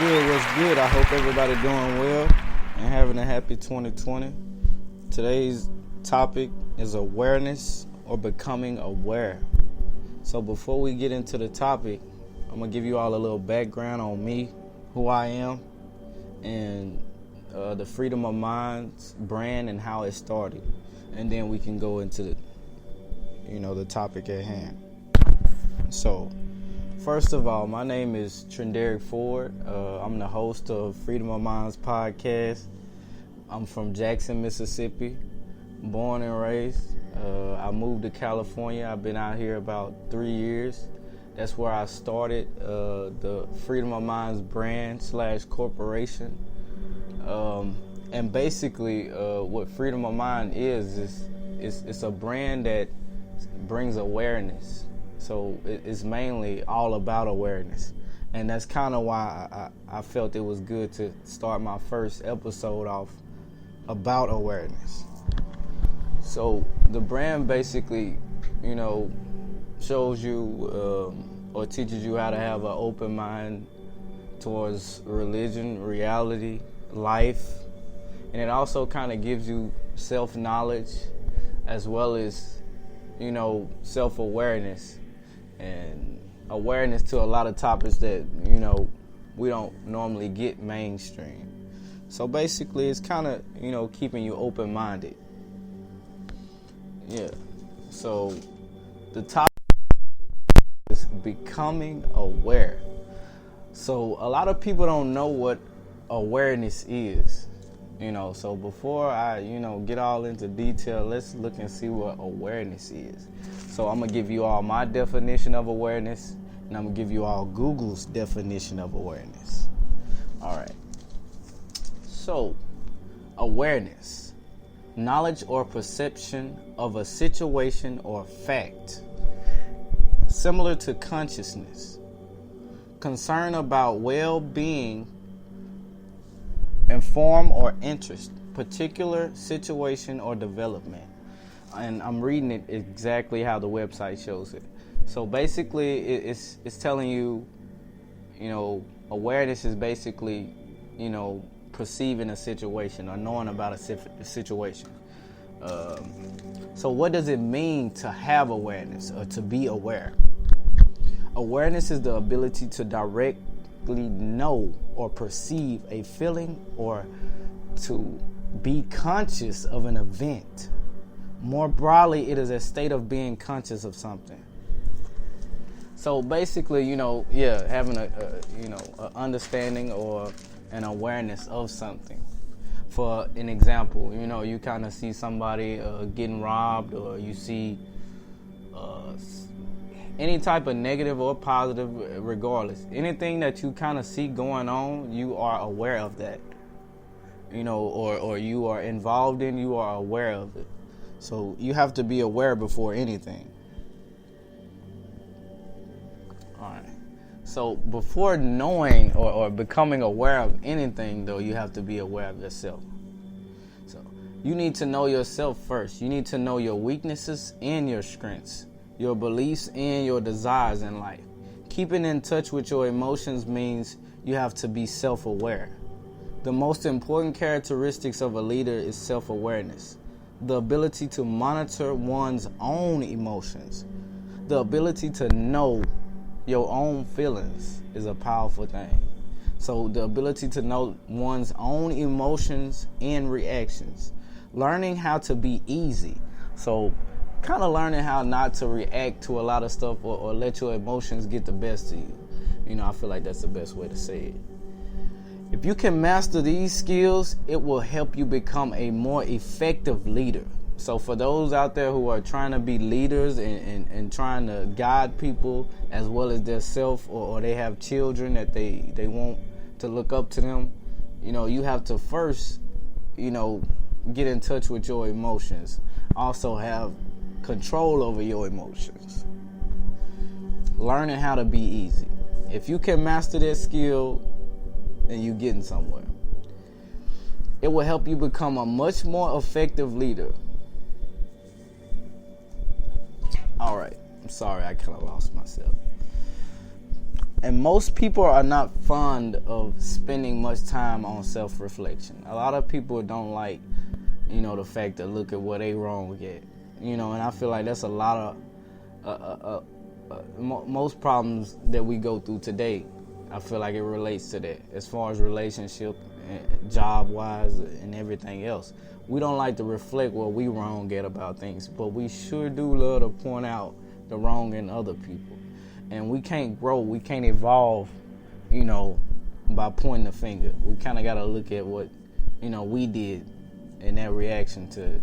good? What's good? I hope everybody doing well and having a happy 2020. Today's topic is awareness or becoming aware. So before we get into the topic, I'm going to give you all a little background on me, who I am, and the Freedom of Minds brand and how it started. And then we can go into the topic at hand. So, first of all, my name is Trenderick Ford. I'm the host of Freedom of Minds podcast. I'm from Jackson, Mississippi, born and raised. I moved to California. I've been out here about 3 years. That's where I started the Freedom of Minds brand / corporation. And basically, what Freedom of Mind is it's a brand that brings awareness. So it's mainly all about awareness. And that's kind of why I felt it was good to start my first episode off about awareness. So the brand basically, shows you or teaches you how to have an open mind towards religion, reality, life. And it also kind of gives you self-knowledge as well as, self-awareness and awareness to a lot of topics that, we don't normally get mainstream. So basically, it's kind of, keeping you open-minded. Yeah. So the topic is becoming aware. So a lot of people don't know what awareness is. So before I, get all into detail, let's look and see what awareness is. So I'm going to give you all my definition of awareness, and I'm going to give you all Google's definition of awareness. All right. So, awareness, knowledge or perception of a situation or fact, similar to consciousness, concern about well-being, inform or interest, particular situation or development. And I'm reading it exactly how the website shows it. So basically, it's telling you, awareness is basically, perceiving a situation or knowing about a situation. So what does it mean to have awareness or to be aware? Awareness is the ability to directly know or perceive a feeling or to be conscious of an event. More broadly, it is a state of being conscious of something. So basically, having a understanding or an awareness of something. For an example, you kind of see somebody getting robbed, or you see any type of negative or positive, regardless. Anything that you kind of see going on, you are aware of that. Or you are involved in, you are aware of it. So you have to be aware before anything. All right. So before knowing or becoming aware of anything, though, you have to be aware of yourself. So you need to know yourself first. You need to know your weaknesses and your strengths, your beliefs and your desires in life. Keeping in touch with your emotions means you have to be self-aware. The most important characteristics of a leader is self-awareness, the ability to monitor one's own emotions, the ability to know your own feelings is a powerful thing. So the ability to know one's own emotions and reactions, learning how to be easy. So kind of learning how not to react to a lot of stuff or let your emotions get the best of you. I feel like that's the best way to say it. If you can master these skills, it will help you become a more effective leader. So for those out there who are trying to be leaders and trying to guide people as well as their self, or they have children that they want to look up to them, you have to first, get in touch with your emotions. Also have control over your emotions. Learning how to be easy. If you can master that skill, then you're getting somewhere. It will help you become a much more effective leader. All right. I'm sorry, I kind of lost myself. And most people are not fond of spending much time on self-reflection. A lot of people don't like, the fact to look at what they wrong at. And I feel like that's a lot of most problems that we go through today. I feel like it relates to that as far as relationship, job-wise, and everything else. We don't like to reflect what we wrong at about things, but we sure do love to point out the wrong in other people. And we can't grow, we can't evolve, by pointing the finger. We kind of got to look at what, we did in that reaction to,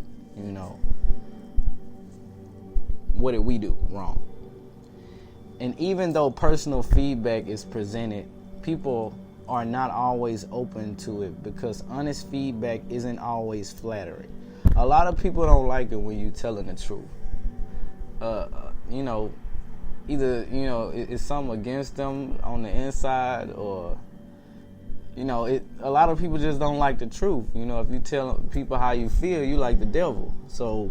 what did we do wrong? And even though personal feedback is presented, people are not always open to it because honest feedback isn't always flattering. A lot of people don't like it when you're telling the truth. Either, it's something against them on the inside or, a lot of people just don't like the truth. If you tell people how you feel, you like the devil. So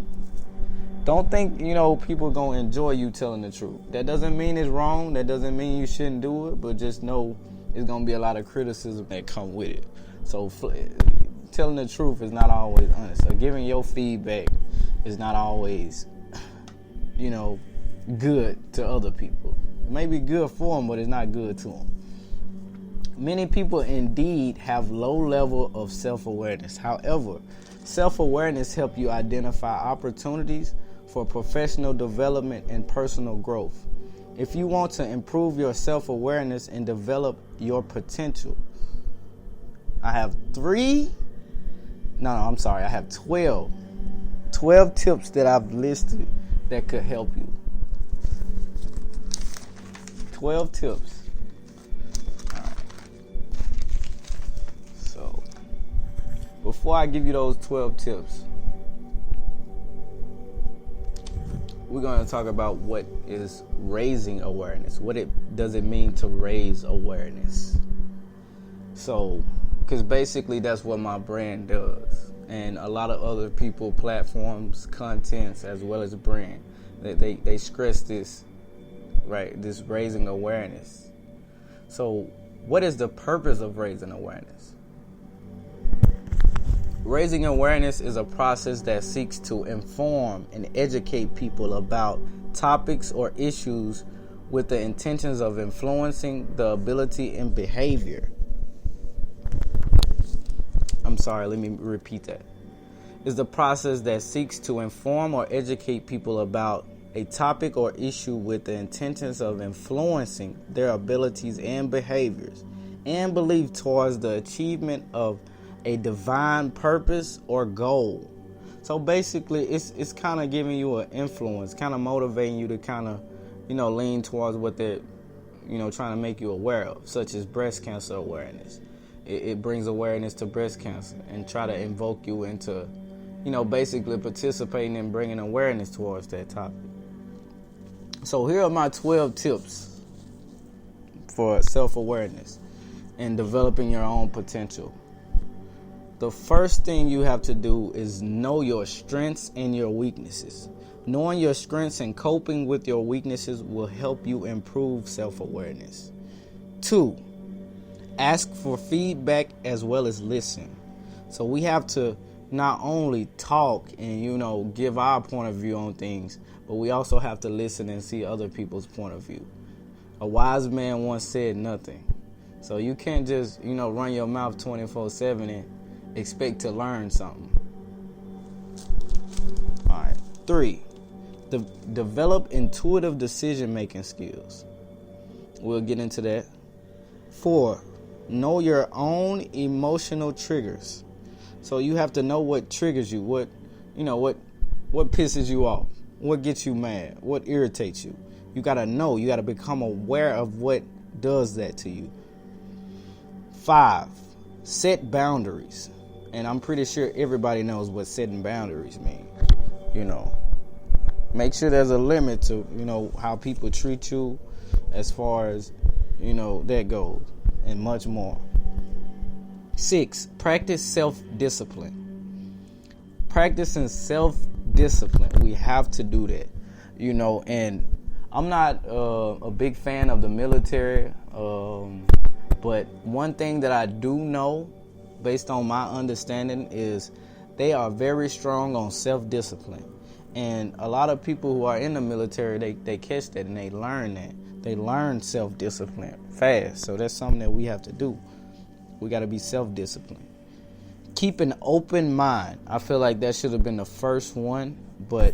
don't think, people are going to enjoy you telling the truth. That doesn't mean it's wrong. That doesn't mean you shouldn't do it. But just know it's going to be a lot of criticism that come with it. So telling the truth is not always honest. So giving your feedback is not always, good to other people. It may be good for them, but it's not good to them. Many people indeed have low level of self-awareness. However, self-awareness helps you identify opportunities for professional development and personal growth. If you want to improve your self-awareness and develop your potential, I have 12 tips that I've listed that could help you. 12 tips. All right. So, before I give you those 12 tips, we're going to talk about what is raising awareness. Does it mean to raise awareness? So, because basically that's what my brand does. And a lot of other people, platforms, contents, as well as brand, they stress this, right? This raising awareness. So what is the purpose of raising awareness? Raising awareness is a process that seeks to inform and educate people about topics or issues with the intentions of influencing the ability and behavior. Let me repeat that. Is the process that seeks to inform or educate people about a topic or issue with the intentions of influencing their abilities and behaviors and belief towards the achievement of a divine purpose or goal. So basically, it's kind of giving you an influence, kind of motivating you to kind of, lean towards what they're, trying to make you aware of, such as breast cancer awareness. It brings awareness to breast cancer and try to invoke you into, basically participating and bringing awareness towards that topic. So here are my 12 tips for self-awareness and developing your own potential. The first thing you have to do is know your strengths and your weaknesses. Knowing your strengths and coping with your weaknesses will help you improve self-awareness. 2, ask for feedback as well as listen. So we have to not only talk and, give our point of view on things, but we also have to listen and see other people's point of view. A wise man once said nothing. So you can't just, run your mouth 24/7 and expect to learn something. All right. 3, develop intuitive decision-making skills. We'll get into that. 4, know your own emotional triggers. So you have to know what triggers you, what pisses you off, what gets you mad, what irritates you. You got to know, you got to become aware of what does that to you. 5, set boundaries. And I'm pretty sure everybody knows what setting boundaries mean. Make sure there's a limit to, how people treat you as far as, that goes, and much more. 6, practice self-discipline. Practicing self-discipline. We have to do that, and I'm not a big fan of the military, but one thing that I do know, based on my understanding, is they are very strong on self-discipline. And a lot of people who are in the military, they catch that and they learn that. They learn self-discipline fast. So that's something that we have to do. We got to be self-disciplined. Keep an open mind. I feel like that should have been the first one, but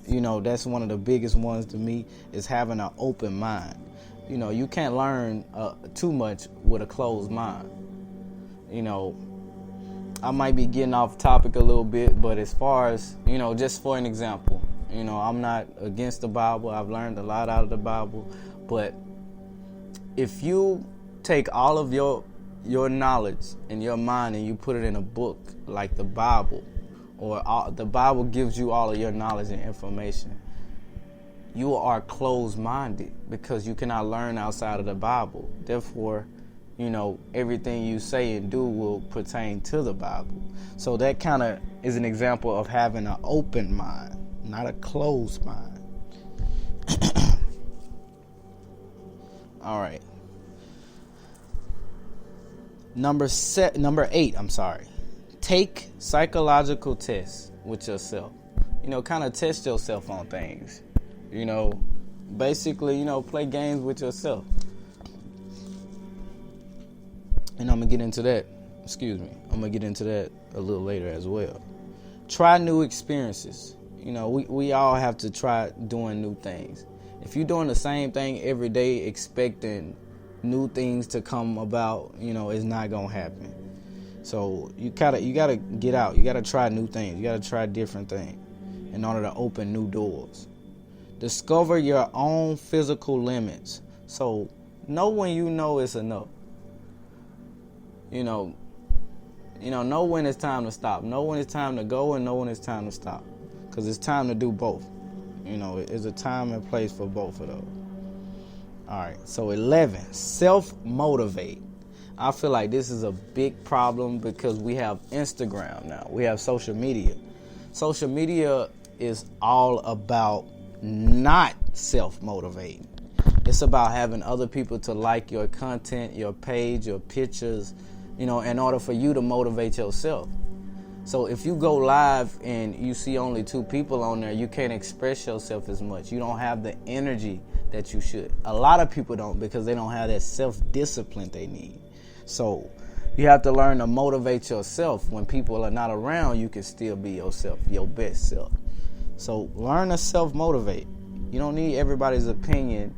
that's one of the biggest ones to me, is having an open mind. You can't learn too much with a closed mind. I might be getting off topic a little bit, but as far as, just for an example, I'm not against the Bible. I've learned a lot out of the Bible, but if you take all of your knowledge in your mind and you put it in a book like the Bible, or the Bible gives you all of your knowledge and information, you are closed-minded because you cannot learn outside of the Bible. Therefore, everything you say and do will pertain to the Bible. So that kind of is an example of having an open mind, not a closed mind. All right. Number 8, take psychological tests with yourself. Kind of test yourself on things. Basically, play games with yourself. And I'm going to get into that. I'm going to get into that a little later as well. Try new experiences. We all have to try doing new things. If you're doing the same thing every day expecting new things to come about, it's not going to happen. So you gotta get out. You got to try new things. You got to try different things in order to open new doors. Discover your own physical limits. So know when it's enough. Know when it's time to stop. Know when it's time to go, and know when it's time to stop. Because it's time to do both. It's a time and place for both of those. All right, so 11, self-motivate. I feel like this is a big problem because we have Instagram now. We have social media. Social media is all about not self-motivating. It's about having other people to like your content, your page, your pictures, in order for you to motivate yourself. So if you go live and you see only 2 people on there, you can't express yourself as much. You don't have the energy that you should. A lot of people don't, because they don't have that self-discipline they need. So you have to learn to motivate yourself. When people are not around, you can still be yourself, your best self. So learn to self-motivate. You don't need everybody's opinion,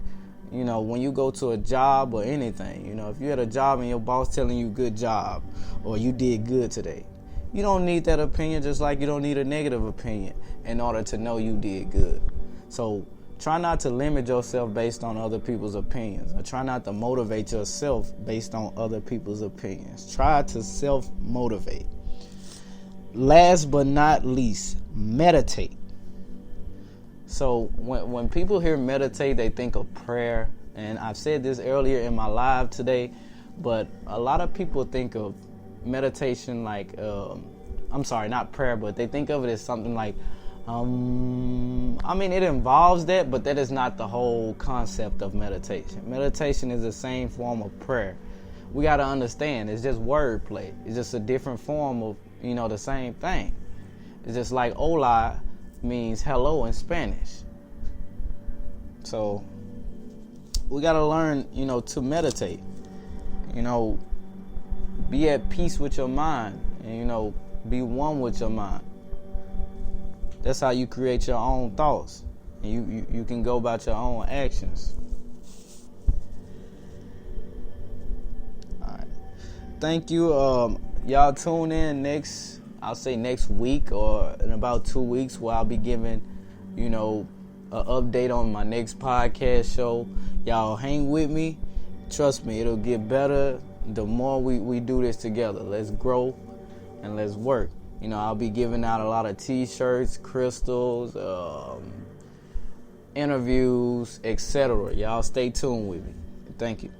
when you go to a job or anything. If you're at a job and your boss telling you good job or you did good today, you don't need that opinion, just like you don't need a negative opinion in order to know you did good. So try not to limit yourself based on other people's opinions, or try not to motivate yourself based on other people's opinions. Try to self-motivate. Last but not least, meditate. So when people hear meditate, they think of prayer. And I've said this earlier in my live today, but a lot of people think of meditation like, not prayer, but they think of it as something like, it involves that, but that is not the whole concept of meditation. Meditation is the same form of prayer. We got to understand, it's just wordplay. It's just a different form of, the same thing. It's just like hola means hello in Spanish. So we got to learn, to meditate. Be at peace with your mind and, be one with your mind. That's how you create your own thoughts. And you can go about your own actions. All right. Thank you. Y'all tune in next week or in about 2 weeks, where I'll be giving, an update on my next podcast show. Y'all hang with me. Trust me, it'll get better the more we do this together. Let's grow and let's work. I'll be giving out a lot of t-shirts, crystals, interviews, etc. Y'all stay tuned with me. Thank you.